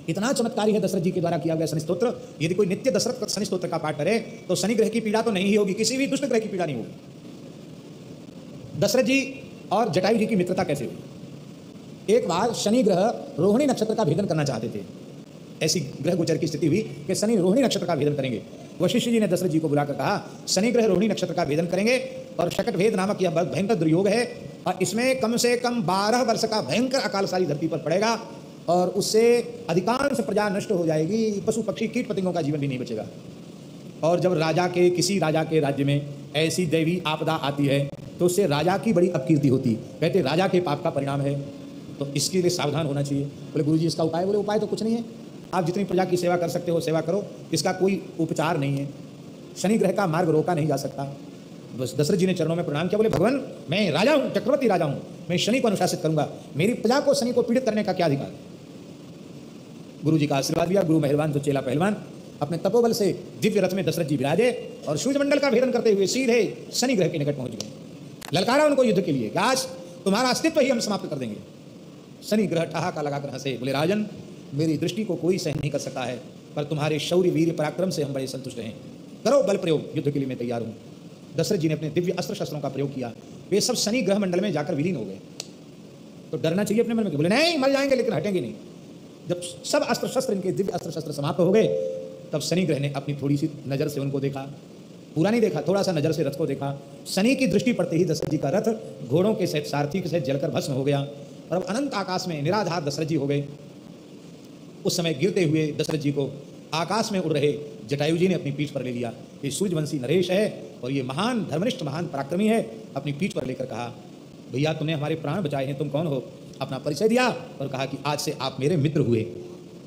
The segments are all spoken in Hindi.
इतना चमत्कारी है दशरथ जी के द्वारा किया गया शनि स्तोत्र। यदि कोई नित्य दशरथ शनि स्तोत्र का पाठ करे तो शनि ग्रह की पीड़ा तो नहीं ही होगी, किसी भी दुष्ट ग्रह की पीड़ा नहीं होगी। दशरथ जी और जटायु जी की मित्रता कैसे हुई? एक बार शनि ग्रह रोहिणी नक्षत्र का भेदन करना चाहते थे। ऐसी ग्रह गोचर की स्थिति हुई कि शनि रोहिणी नक्षत्र का भेदन करेंगे। वशिष्ठ जी ने दशरथ जी को बुलाकर कहा, शनि ग्रह रोहिणी नक्षत्र का भेदन करेंगे और शकट भेद नामक यह भयंकर दुर्योग है और इसमें कम से कम 12 वर्ष का भयंकर अकाल सारी धरती पर पड़ेगा और उससे अधिकांश प्रजा नष्ट हो जाएगी, पशु पक्षी कीट पतंगों का जीवन भी नहीं बचेगा। और जब राजा के किसी राजा के राज्य में ऐसी दैवी आपदा आती है तो उससे राजा की बड़ी अपकीर्ति होती, कहते राजा के पाप का परिणाम है, तो इसके लिए सावधान होना चाहिए। बोले गुरुजी इसका उपाय? बोले उपाय तो कुछ नहीं है, आप जितनी प्रजा की सेवा कर सकते हो सेवा करो, इसका कोई उपचार नहीं है, शनि ग्रह का मार्ग रोका नहीं जा सकता। बस दशरथ जी ने चरणों में प्रणाम किया, बोले भगवान मैं राजा हूँ, चक्रवर्ती राजा हूँ, मैं शनि को अनुशासित करूंगा, मेरी प्रजा को शनि को पीड़ित करने का क्या अधिकार? गुरु जी का आशीर्वाद दिया। गुरु मेहरबान तो चेला पहलवान। अपने तपोबल से दिव्य रथ में दशरथ जी विराजे और सूर्यमंडल का भेदन करते हुए सीधे शनि ग्रह के निकट पहुंच गए। ललकारा उनको युद्ध के लिए कि आज तुम्हारा अस्तित्व ही हम समाप्त कर देंगे। शनि ग्रह ठहाका लगाकर हंसे, बोले राजन मेरी दृष्टि को कोई सहन नहीं कर सकता है, पर तुम्हारे शौर्य वीर पराक्रम से हम बड़े संतुष्ट हैं, करो बल प्रयोग, युद्ध के लिए मैं तैयार हूँ। दशरथ जी ने अपने दिव्य अस्त्र शस्त्रों का प्रयोग किया, वे सब शनि ग्रह मंडल में जाकर विलीन हो गए। तो डरना चाहिए अपने मन में, बोले नहीं मर जाएंगे लेकिन हटेंगे नहीं। जब सब अस्त्र शस्त्र इनके दिव्य अस्त्र शस्त्र समाप्त हो गए तब शनि ग्रह ने अपनी थोड़ी सी नजर से उनको देखा, पूरा नहीं देखा, थोड़ा सा नजर से रथ को देखा। शनि की दृष्टि पड़ते ही दशरथ जी का रथ घोड़ों के सहित सारथी के सहित जलकर भस्म हो गया और अब अनंत आकाश में निराधार दशरथ जी हो गए। उस समय गिरते हुए दशरथ जी को आकाश में उड़ रहे जटायु जी ने अपनी पीठ पर ले लिया। ये सूर्यवंशी नरेश है और ये महान धर्मनिष्ठ महान पराक्रमी है। अपनी पीठ पर लेकर कहा, भैया तुमने हमारे प्राण बचाए हैं, तुम कौन हो? अपना परिचय दिया और कहा कि आज से आप मेरे मित्र हुए।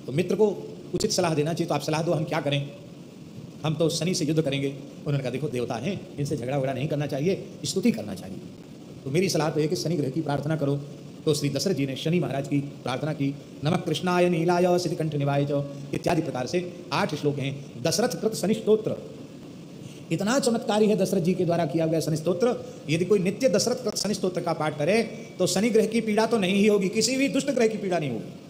तो मित्र को उचित सलाह देना चाहिए, तो आप सलाह दो हम क्या करें? हम तो शनि से युद्ध करेंगे। उन्होंने कहा देखो देवता हैं, इनसे झगड़ा वगड़ा नहीं करना चाहिए, स्तुति करना चाहिए। तो मेरी सलाह तो है कि शनि ग्रह की प्रार्थना करो। तो श्री दशरथ जी ने शनि महाराज की प्रार्थना की, नमः कृष्णाय नीलाय सिद्धिकंठ निवाय च इत्यादि प्रकार से 8 श्लोक हैं दशरथ कृत शनि स्तोत्र। इतना चमत्कारी है दशरथ जी के द्वारा किया गया शनि स्तोत्र। यदि कोई नित्य दशरथ कृत शनि स्तोत्र का पाठ करे तो शनि ग्रह की पीड़ा तो नहीं ही होगी, किसी भी दुष्ट ग्रह की पीड़ा नहीं होगी।